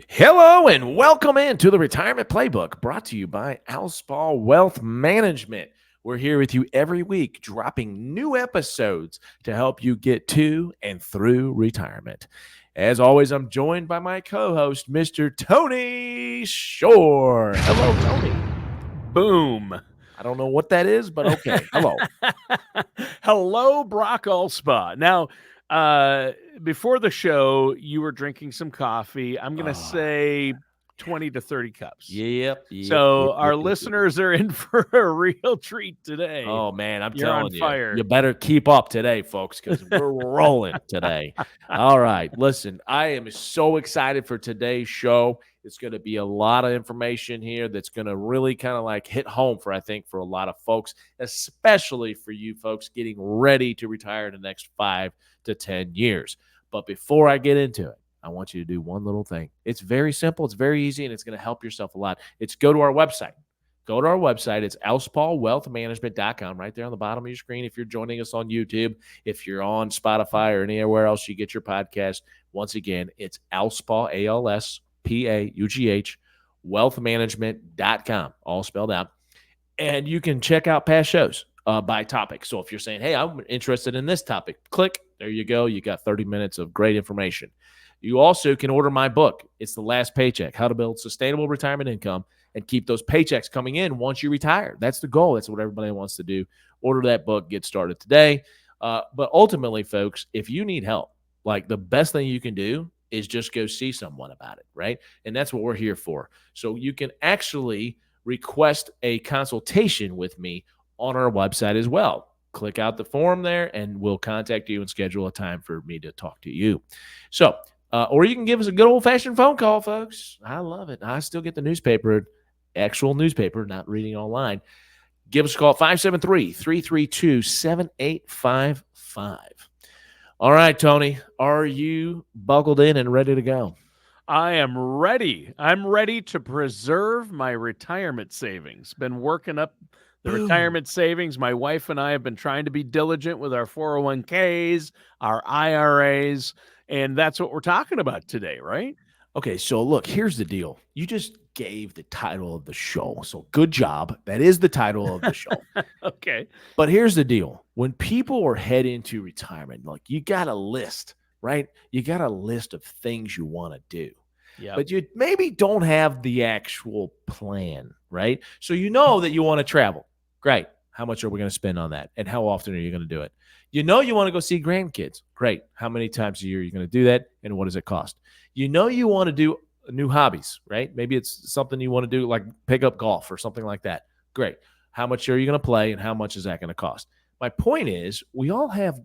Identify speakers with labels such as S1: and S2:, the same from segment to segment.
S1: Hello and welcome into the Retirement Playbook, brought to you by Alspaugh Wealth Management. We're here with you every week, dropping new episodes to help you get to and through retirement. As always, I'm joined by my co-host, Mr. Tony Shore. Hello, Tony.
S2: Boom.
S1: I don't know what that is, but okay. Hello.
S2: Hello, Brock Alspaugh. Now, before the show, you were drinking some coffee. I'm going to say 20 to 30 cups.
S1: Yep.
S2: So our listeners are in for a real treat today.
S1: Oh, man, I'm
S2: You're
S1: telling
S2: on
S1: you.
S2: fire.
S1: You better keep up today, folks, because we're rolling today. All right. Listen, I am so excited for today's show. It's going to be a lot of information here that's going to really kind of like hit home for a lot of folks, especially for you folks getting ready to retire in the next 5 to 10 years. But before I get into it, I want you to do one little thing. It's very simple. It's very easy, and it's going to help yourself a lot. It's go to our website. Go to our website. It's alspaughwealthmanagement.com, right there on the bottom of your screen. If you're joining us on YouTube, if you're on Spotify or anywhere else you get your podcast, once again, it's Alspaugh, ALSPAUGH, wealthmanagement.com, all spelled out. And you can check out past shows by topic. So if you're saying, hey, I'm interested in this topic, click. There you go. You got 30 minutes of great information. You also can order my book. It's The Last Paycheck, How to Build Sustainable Retirement Income and Keep Those Paychecks Coming In Once You Retire. That's the goal. That's what everybody wants to do. Order that book. Get started today. But ultimately, folks, if you need help, like the best thing you can do is just go see someone about it, right? And that's what we're here for. So you can actually request a consultation with me on our website as well. Click out the form there and we'll contact you and schedule a time for me to talk to you. So, or you can give us a good old-fashioned phone call, folks. I love it. I still get the newspaper, actual newspaper, not reading online. Give us a call, 573-332-7855. All right, Tony, are you buckled in and ready to go?
S2: I am ready. I'm ready to preserve my retirement savings. Been working up the retirement savings. My wife and I have been trying to be diligent with our 401ks, our IRAs, and that's what we're talking about today, right?
S1: Okay, so look, here's the deal. You just gave the title of the show. So good job. That is the title of the show.
S2: Okay.
S1: But here's the deal. When people are heading into retirement, like you got a list, right? You got a list of things you want to do.
S2: Yeah.
S1: But you maybe don't have the actual plan, right? So you know that you want to travel. Great. How much are we going to spend on that? And how often are you going to do it? You know you want to go see grandkids. Great. How many times a year are you going to do that? And what does it cost? You know you want to do new hobbies, right? Maybe it's something you want to do like pick up golf or something like that. Great. How much are you going to play and how much is that going to cost? My point is we all have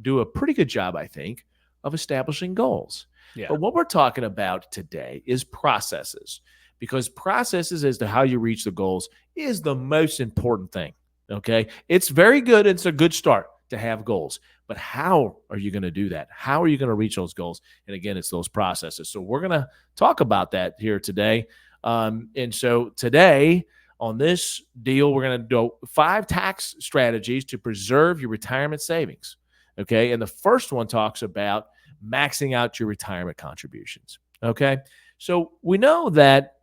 S1: do a pretty good job, I think, of establishing goals.
S2: Yeah.
S1: But what we're talking about today is processes, because processes as to how you reach the goals is the most important thing, okay? It's very good. It's a good start to have goals. But how are you going to do that? How are you going to reach those goals? And again, it's those processes. So we're going to talk about that here today. And so today on this deal, we're going to do 5 tax strategies to preserve your retirement savings, okay? And the first one talks about maxing out your retirement contributions. Okay. So we know that,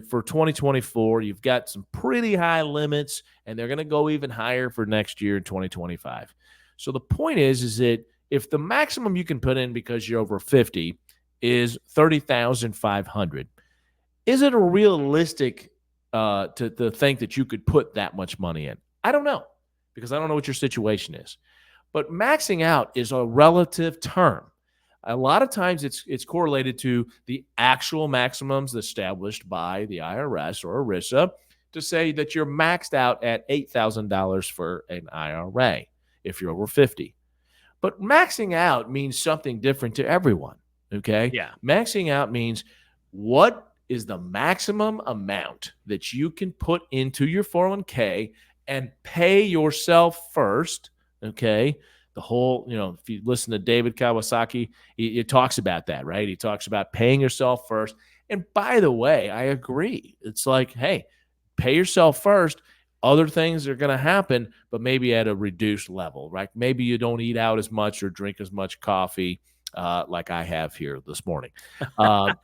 S1: for 2024, you've got some pretty high limits and they're going to go even higher for next year in 2025. So the point is that if the maximum you can put in because you're over 50 is $30,500, is it a realistic to think that you could put that much money in? I don't know, because I don't know what your situation is. But maxing out is a relative term. A lot of times it's correlated to the actual maximums established by the IRS or ERISA to say that you're maxed out at $8,000 for an IRA if you're over 50. But maxing out means something different to everyone, okay?
S2: Yeah.
S1: Maxing out means what is the maximum amount that you can put into your 401k and pay yourself first, okay? The whole, if you listen to David Kawasaki, he talks about that, right? He talks about paying yourself first. And by the way, I agree. It's like, hey, pay yourself first. Other things are going to happen, but maybe at a reduced level, right? Maybe you don't eat out as much or drink as much coffee like I have here this morning. Uh,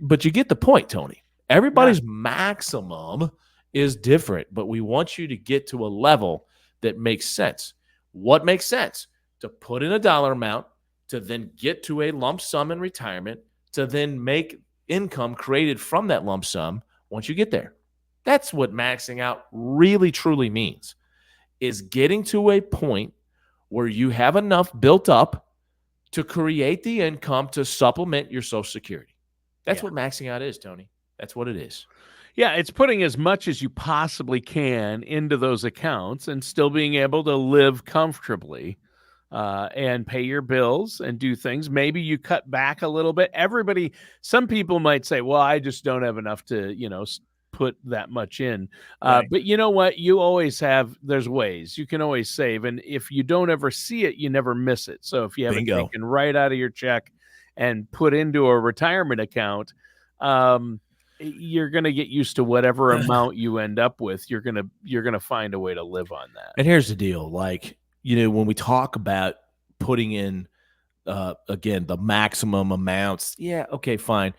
S1: but you get the point, Tony.
S2: Yeah.
S1: Everybody's maximum is different, but we want you to get to a level that makes sense. What makes sense? To put in a dollar amount, to then get to a lump sum in retirement, to then make income created from that lump sum once you get there. That's what maxing out really truly means, is getting to a point where you have enough built up to create the income to supplement your Social Security. That's what maxing out is, Tony. That's what it is.
S2: Yeah, it's putting as much as you possibly can into those accounts and still being able to live comfortably and pay your bills and do things. Maybe you cut back a little bit. Some people might say, well, I just don't have enough to, put that much in.
S1: Right.
S2: But you know what? There's ways. You can always save. And if you don't ever see it, you never miss it. So if you have it
S1: Bingo.
S2: taken right out of your check and put into a retirement account, you're going to get used to whatever amount you end up with. You're going to find a way to live on that.
S1: And here's the deal. Like, when we talk about putting in, again, the maximum amounts, yeah, okay, fine.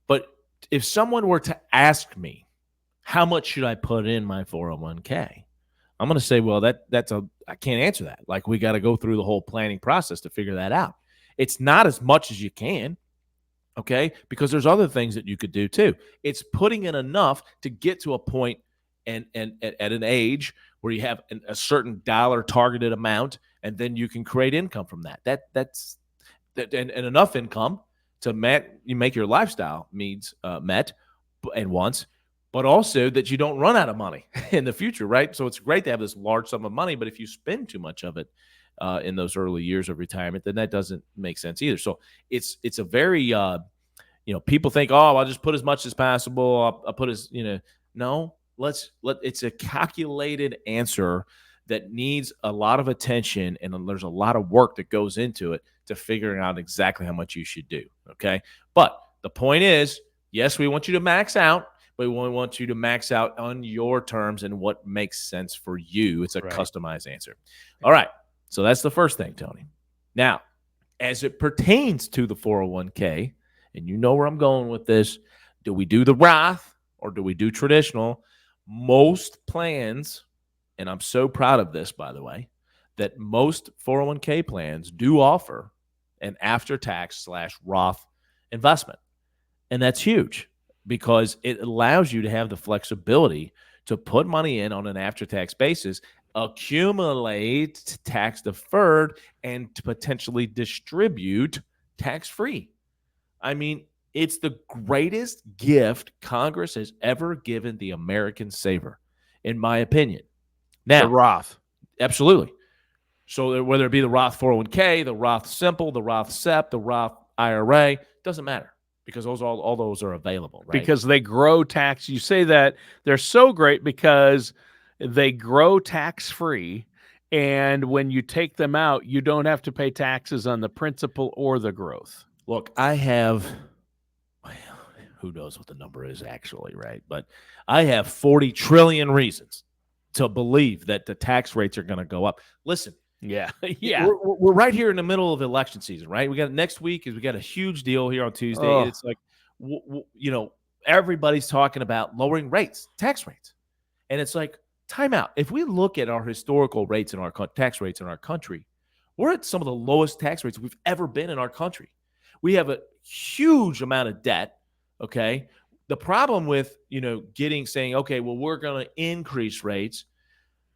S1: But if someone were to ask me, how much should I put in my 401k? I'm going to say, well, I can't answer that. Like, we got to go through the whole planning process to figure that out. It's not as much as you can. Okay, because there's other things that you could do too. It's putting in enough to get to a point and at an age where you have a certain dollar targeted amount, and then you can create income from that. That's and enough income to make your lifestyle needs met and wants, but also that you don't run out of money in the future, right? So it's great to have this large sum of money, but if you spend too much of it in those early years of retirement, then that doesn't make sense either. So it's a very, people think, oh, I'll just put as much as possible. I'll put no, it's a calculated answer that needs a lot of attention. And there's a lot of work that goes into it to figuring out exactly how much you should do. Okay. But the point is, yes, we want you to max out, but we want you to max out on your terms and what makes sense for you. It's a customized answer. All right. So that's the first thing, Tony. Now, as it pertains to the 401k, and you know where I'm going with this, do we do the Roth or do we do traditional? Most plans, and I'm so proud of this, by the way, that most 401k plans do offer an after-tax /Roth investment. And that's huge because it allows you to have the flexibility to put money in on an after-tax basis, accumulate tax deferred, and to potentially distribute tax-free. I mean, it's the greatest gift Congress has ever given the American saver, in my opinion. Now,
S2: the Roth.
S1: Absolutely. So whether it be the Roth 401k, the Roth Simple, the Roth SEP, the Roth IRA, doesn't matter because all those are available, right?
S2: Because they grow tax. You say that they're so great because they grow tax-free, and when you take them out, you don't have to pay taxes on the principal or the growth.
S1: Look, I have, who knows what the number is actually, right? But I have 40 trillion reasons to believe that the tax rates are going to go up. Listen.
S2: Yeah.
S1: We're right here in the middle of election season, right? We got next week we got a huge deal here on Tuesday. Oh. It's like, everybody's talking about lowering rates, tax rates. And it's like, time out. If we look at our historical rates in our tax rates in our country, we're at some of the lowest tax rates we've ever been in our country. We have a huge amount of debt. Okay. The problem with, saying, okay, well, we're going to increase rates.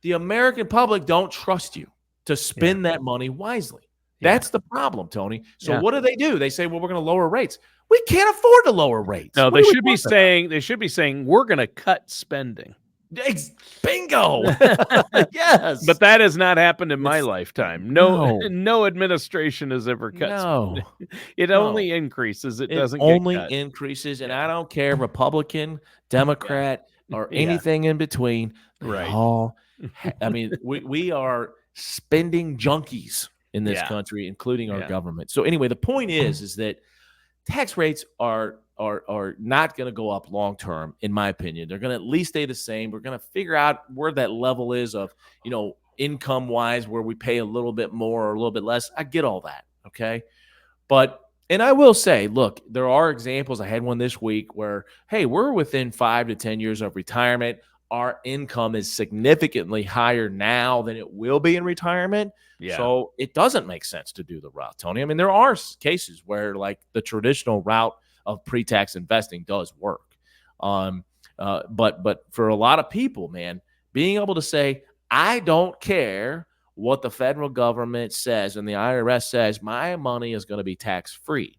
S1: The American public don't trust you to spend that money wisely. That's the problem, Tony. So what do? They say, well, we're going to lower rates. We can't afford to lower rates.
S2: No, they should be saying we're going to cut spending.
S1: Bingo. Yes.
S2: But that has not happened in my lifetime. No administration has ever cut spending. It only increases. It doesn't
S1: only
S2: get cut.
S1: Increases. And I don't care, Republican, Democrat, or anything in between.
S2: Right.
S1: We are spending junkies in this country, including our government. So anyway, the point is that tax rates are not going to go up long term, in my opinion. They're going to at least stay the same. We're going to figure out where that level is of, income wise, where we pay a little bit more or a little bit less. I get all that. Okay. And I will say, look, there are examples. I had one this week where, hey, we're within 5 to 10 years of retirement. Our income is significantly higher now than it will be in retirement.
S2: Yeah.
S1: So it doesn't make sense to do the Roth, Tony. I mean, there are cases where like the traditional route of pre-tax investing does work. But for a lot of people, man, being able to say, I don't care what the federal government says and the IRS says, my money is going to be tax-free.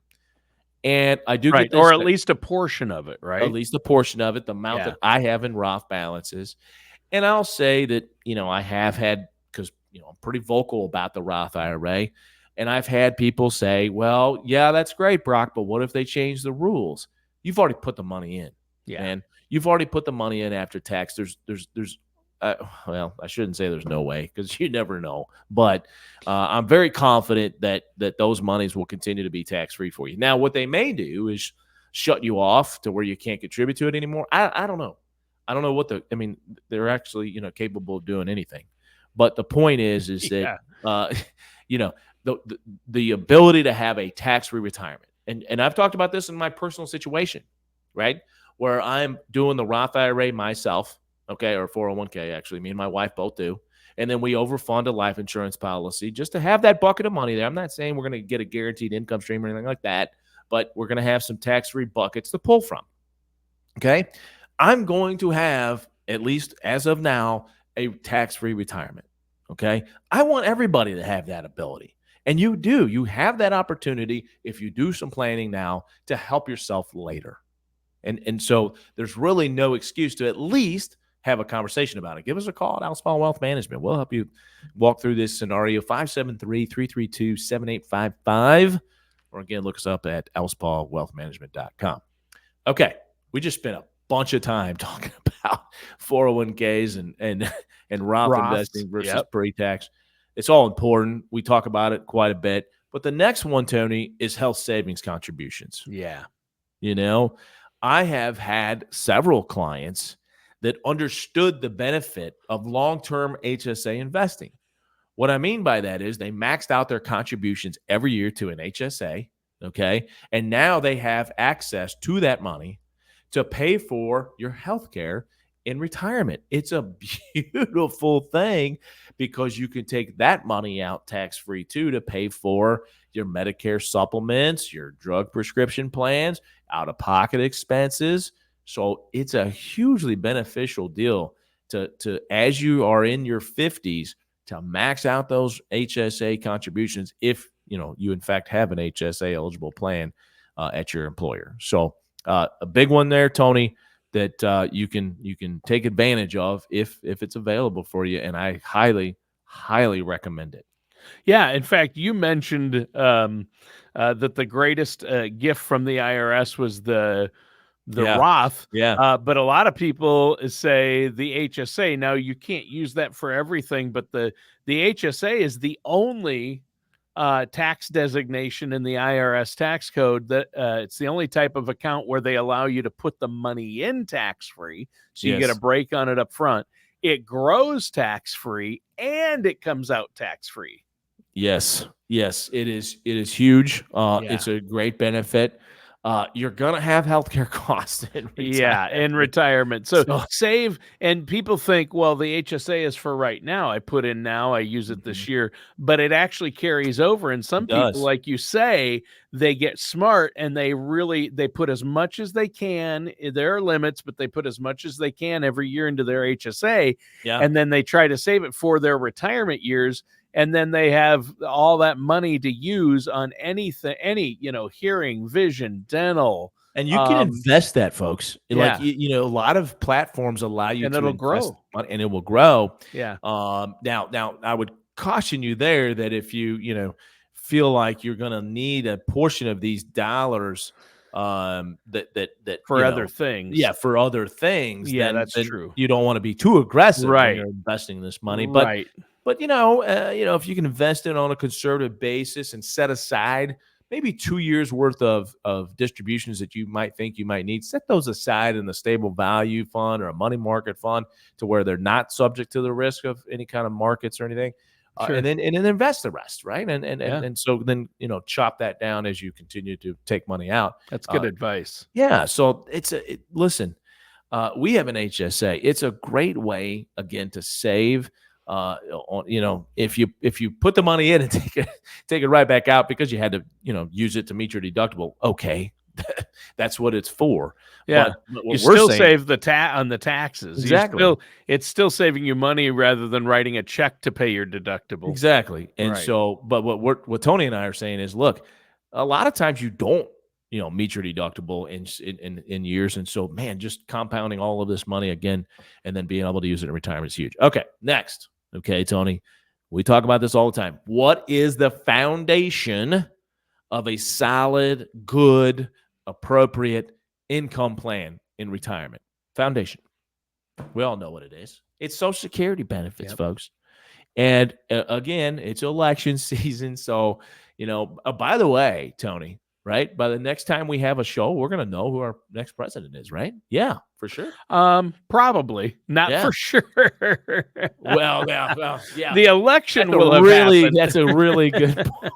S1: And I do get
S2: Right.
S1: this,
S2: Or at least a portion of it,
S1: at
S2: right?
S1: least a portion of it, the amount
S2: Yeah.
S1: that I have in Roth balances. And I'll say that, I have had, because, I'm pretty vocal about the Roth IRA. And I've had people say, well, yeah, that's great, Brock, but what if they change the rules? You've already put the money in.
S2: Yeah.
S1: Man, you've already put the money in after tax. Well, I shouldn't say there's no way because you never know. But I'm very confident that those monies will continue to be tax-free for you. Now, what they may do is shut you off to where you can't contribute to it anymore. I don't know. I don't know what they're actually, capable of doing anything. But the point is
S2: Yeah.
S1: that, the ability to have a tax-free retirement. And I've talked about this in my personal situation, right? Where I'm doing the Roth IRA myself, okay, or 401k, actually. Me and my wife both do. And then we overfund a life insurance policy just to have that bucket of money there. I'm not saying we're going to get a guaranteed income stream or anything like that, but we're going to have some tax-free buckets to pull from, okay? I'm going to have, at least as of now, a tax-free retirement, okay? I want everybody to have that ability. And you do. You have that opportunity if you do some planning now to help yourself later. And so there's really no excuse to at least have a conversation about it. Give us a call at Alspaugh Wealth Management. We'll help you walk through this scenario, 573-332-7855. Or again, look us up at alspaughwealthmanagement.com. Okay, we just spent a bunch of time talking about 401ks and Roth investing versus pre-tax. It's all important. We talk about it quite a bit. But the next one, Tony, is health savings contributions.
S2: Yeah.
S1: I have had several clients that understood the benefit of long-term HSA investing. What I mean by that is they maxed out their contributions every year to an HSA, okay? And now they have access to that money to pay for your health care in retirement. It's a beautiful thing because you can take that money out tax-free too to pay for your Medicare supplements, your drug prescription plans, out-of-pocket expenses. So it's a hugely beneficial deal to as you are in your 50s to max out those HSA contributions if you in fact have an HSA eligible plan at your employer. So a big one there, Tony, that you can take advantage of if it's available for you, and I highly recommend it.
S2: Yeah, in fact, you mentioned that the greatest gift from the IRS was the Roth.
S1: Yeah.
S2: But a lot of people say the HSA. Now, you can't use that for everything, but the HSA is the only tax designation in the IRS tax code that it's the only type of account where they allow you to put the money in tax-free. So you get a break on it up front. It grows tax-free and it comes out tax-free.
S1: Yes, it is huge. It's a great benefit. You're gonna have healthcare costs in retirement.
S2: Yeah, in retirement. So save, and people think, well, the HSA is for right now. I put in now, I use it this year, but it actually carries over. And some people, like you say, they get smart and they put as much as they can. There are limits, but they put as much as they can every year into their HSA.
S1: Yeah.
S2: And then they try to save it for their retirement years. And then they have all that money to use on anything, hearing, vision, dental.
S1: And you can invest that, folks.
S2: Yeah.
S1: Like, a lot of platforms allow you
S2: and
S1: to
S2: it'll
S1: invest
S2: grow.
S1: money, and it will grow.
S2: Yeah.
S1: Now I would caution you there that if you feel like you're going to need a portion of these dollars, that
S2: for other things.
S1: Yeah, for other things.
S2: Yeah,
S1: then
S2: that's true.
S1: You don't want to be too aggressive when
S2: Right.
S1: you're investing this money.
S2: Right.
S1: But if you can invest it on a conservative basis and set aside maybe 2 years worth of distributions that you might think you might need, set those aside in the stable value fund or a money market fund to where they're not subject to the risk of any kind of markets or anything.
S2: Sure.
S1: and then invest the rest, right?
S2: Yeah.
S1: And so then chop that down as you continue to take money out.
S2: That's good advice.
S1: Yeah, so listen, we have an HSA. It's a great way again to save. If you put the money in and take it right back out because you had to use it to meet your deductible, okay, that's what it's for.
S2: Yeah,
S1: But
S2: you
S1: what we're
S2: still
S1: saying,
S2: save on the taxes.
S1: exactly.
S2: It's still saving you money rather than writing a check to pay your deductible.
S1: Exactly. And
S2: Right.
S1: so, but what Tony and I are saying is, look, a lot of times you don't, meet your deductible in years. And so, man, just compounding all of this money again and then being able to use it in retirement is huge. Okay. Next. Okay, Tony, we talk about this all the time. What is the foundation of a solid, good, appropriate income plan in retirement? Foundation. We all know what it is. It's Social Security benefits,
S2: Yep.
S1: folks. And again, it's election season. So, by the way, Tony, right? By the next time we have a show, we're going to know who our next president is, right? Yeah, for sure.
S2: Probably not for sure.
S1: Well, yeah.
S2: The election will have happened.
S1: That's a really good point.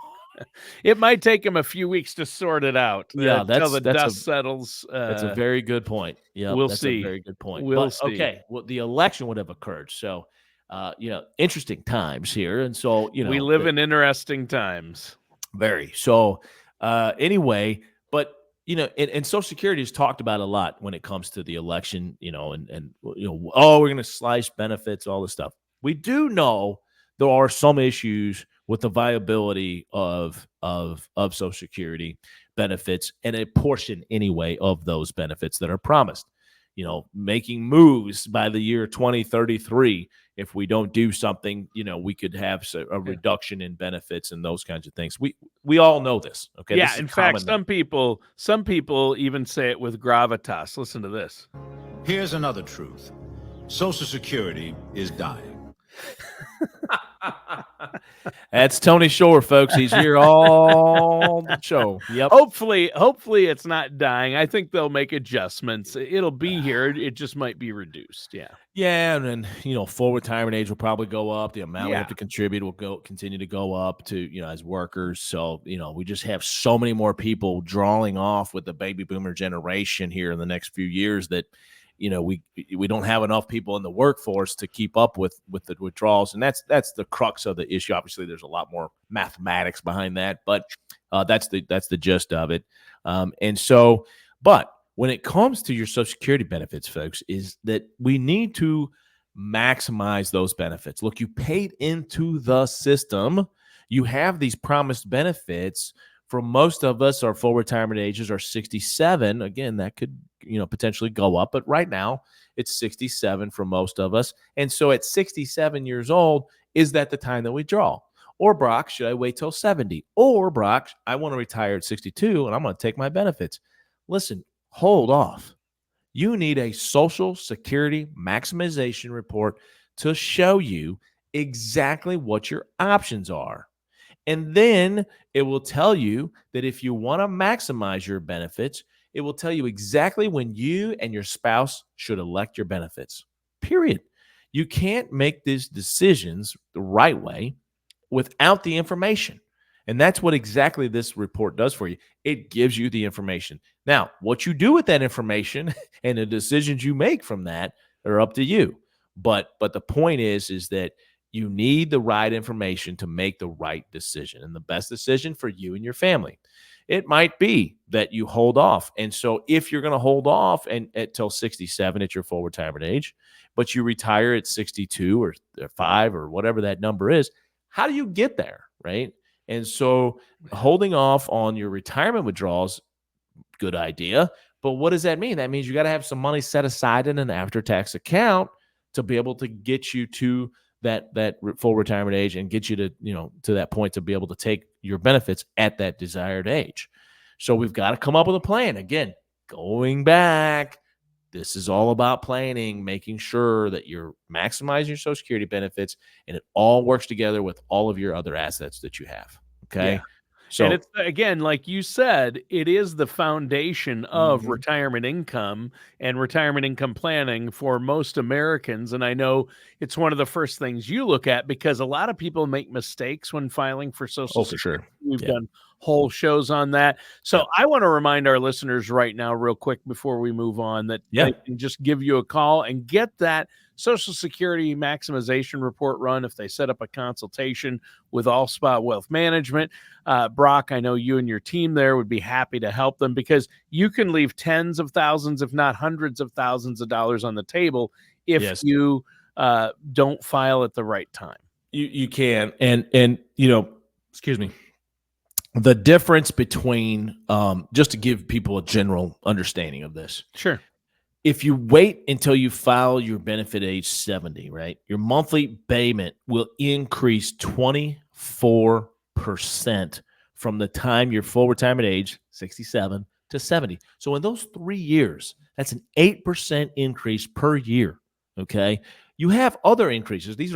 S2: It might take him a few weeks to sort it out.
S1: Yeah,
S2: until the dust settles.
S1: That's a very good point. Yeah,
S2: we'll
S1: that's
S2: see.
S1: a very good point.
S2: We'll see.
S1: Okay, well, the election would have occurred. So, interesting times here, and so
S2: we live in interesting times.
S1: Very. So, anyway, but and Social Security is talked about a lot when it comes to the election. And we're going to slice benefits, all this stuff. We do know there are some issues with the viability of Social Security benefits and a portion anyway of those benefits that are promised. Making moves by the year 2033. If we don't do something, we could have a reduction in benefits and those kinds of things. We all know this. Okay.
S2: Yeah. In fact, some people even say it with gravitas. Listen to this.
S3: Here's another truth. Social Security is dying.
S1: That's Tony Shore, folks. He's here all the show. Yep.
S2: Hopefully it's not dying. I think they'll make adjustments. It'll be here. It just might be reduced. Yeah.
S1: Yeah, and then full retirement age will probably go up. The amount we have to contribute will continue to go up to as workers. So we just have so many more people drawing off with the baby boomer generation here in the next few years that we don't have enough people in the workforce to keep up with the withdrawals, and that's the crux of the issue. Obviously, there's a lot more mathematics behind that, but that's the gist of it. But when it comes to your Social Security benefits, folks, is that we need to maximize those benefits. Look, you paid into the system. You have these promised benefits. For most of us, our full retirement ages are 67. Again, that could potentially go up, but right now it's 67 for most of us. And so at 67 years old, is that the time that we draw? Or Brock, should I wait till 70? Or Brock, I want to retire at 62 and I'm going to take my benefits. Listen, hold off. You need a Social Security maximization report to show you exactly what your options are. And then it will tell you that if you want to maximize your benefits, it will tell you exactly when you and your spouse should elect your benefits, period. You can't make these decisions the right way without the information. And that's what exactly this report does for you. It gives you the information. Now, what you do with that information and the decisions you make from that are up to you. But the point is that you need the right information to make the right decision and the best decision for you and your family. It might be that you hold off. And so if you're going to hold off until 67 at your full retirement age, but you retire at 62 or 5 or whatever that number is, how do you get there, right? And so holding off on your retirement withdrawals, good idea. But what does that mean? That means you got to have some money set aside in an after-tax account to be able to get you to that full retirement age and get you to that point to be able to take your benefits at that desired age. So we've got to come up with a plan. Again, going back, this is all about planning, making sure that you're maximizing your Social Security benefits and it all works together with all of your other assets that you have. Okay. So
S2: And it's, again, like you said, it is the foundation of
S1: Mhm.
S2: retirement income and retirement income planning for most Americans. And I know it's one of the first things you look at because a lot of people make mistakes when filing for Social
S1: Oh, for
S2: Security.
S1: sure.
S2: We've
S1: Yeah.
S2: done whole shows on that. So
S1: Yeah.
S2: I want to remind our listeners right now, real quick, before we move on, that
S1: Yeah.
S2: they can just give you a call and get that Social Security maximization report run if they set up a consultation with Alspaugh Wealth Management. Brock, I know you and your team there would be happy to help them because you can leave tens of thousands, if not hundreds of thousands of dollars on the table if
S1: Yes.
S2: you don't file at the right time.
S1: You can. And excuse me. The difference between just to give people a general understanding of this.
S2: Sure.
S1: If you wait until you file your benefit age 70, right, your monthly payment will increase 24% from the time your full retirement age, 67 to 70. So in those 3 years, that's an 8% increase per year. Okay. You have other increases. These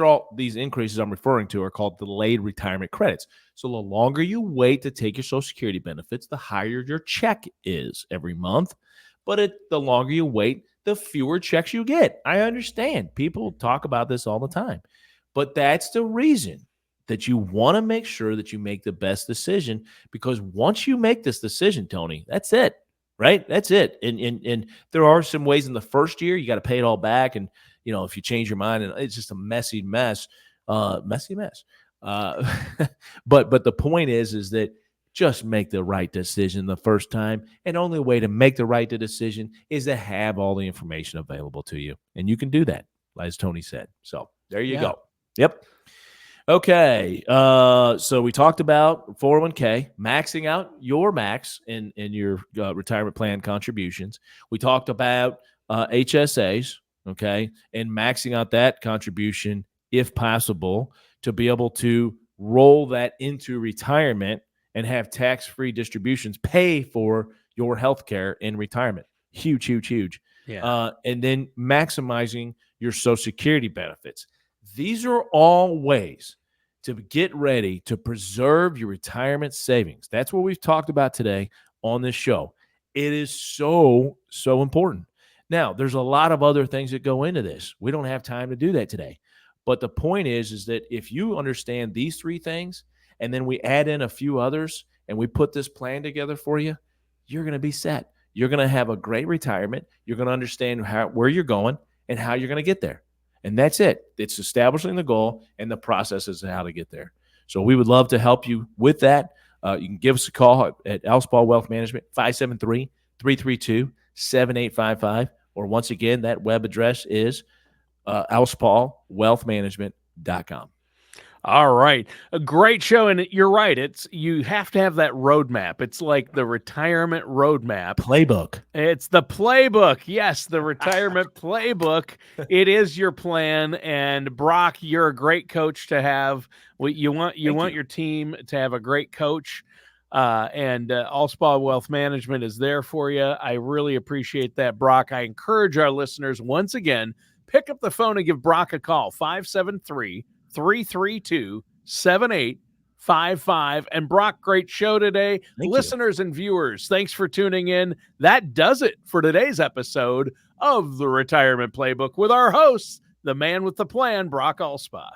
S1: increases I'm referring to are called delayed retirement credits. So the longer you wait to take your Social Security benefits, the higher your check is every month. But the longer you wait, the fewer checks you get. I understand. People talk about this all the time. But that's the reason that you want to make sure that you make the best decision, because once you make this decision, Tony, that's it, right? That's it. And there are some ways in the first year you got to pay it all back. And, if you change your mind, and it's just a messy mess. But the point is that just make the right decision the first time. And only way to make the right decision is to have all the information available to you. And you can do that, as Tony said. So there you go. Yep. Okay. So we talked about 401k, maxing out your max in your retirement plan contributions. We talked about HSAs, okay, and maxing out that contribution if possible to be able to roll that into retirement and have tax-free distributions pay for your health care in retirement. Huge, huge, huge.
S2: Yeah.
S1: And then maximizing your Social Security benefits. These are all ways to get ready to preserve your retirement savings. That's what we've talked about today on this show. It is so, so important. Now, there's a lot of other things that go into this. We don't have time to do that today. But the point is that if you understand these three things, and then we add in a few others, and we put this plan together for you, you're going to be set. You're going to have a great retirement. You're going to understand where you're going and how you're going to get there. And that's it. It's establishing the goal and the processes of how to get there. So we would love to help you with that. You can give us a call at Alspaugh Wealth Management, 573-332-7855. Or once again, that web address is alspaughwealthmanagement.com.
S2: All right. A great show. And you're right. You have to have that roadmap. It's like the retirement roadmap.
S1: Playbook.
S2: It's the playbook. Yes, the retirement playbook. It is your plan. And Brock, you're a great coach to have. You want your team to have a great coach. And Alspaugh Wealth Management is there for you. I really appreciate that, Brock. I encourage our listeners, once again, pick up the phone and give Brock a call, 573-332-7855. And Brock, great show today. Listeners and viewers, thanks for tuning in. That does it for today's episode of the Retirement Playbook with our host, the man with the plan, Brock Alspaugh.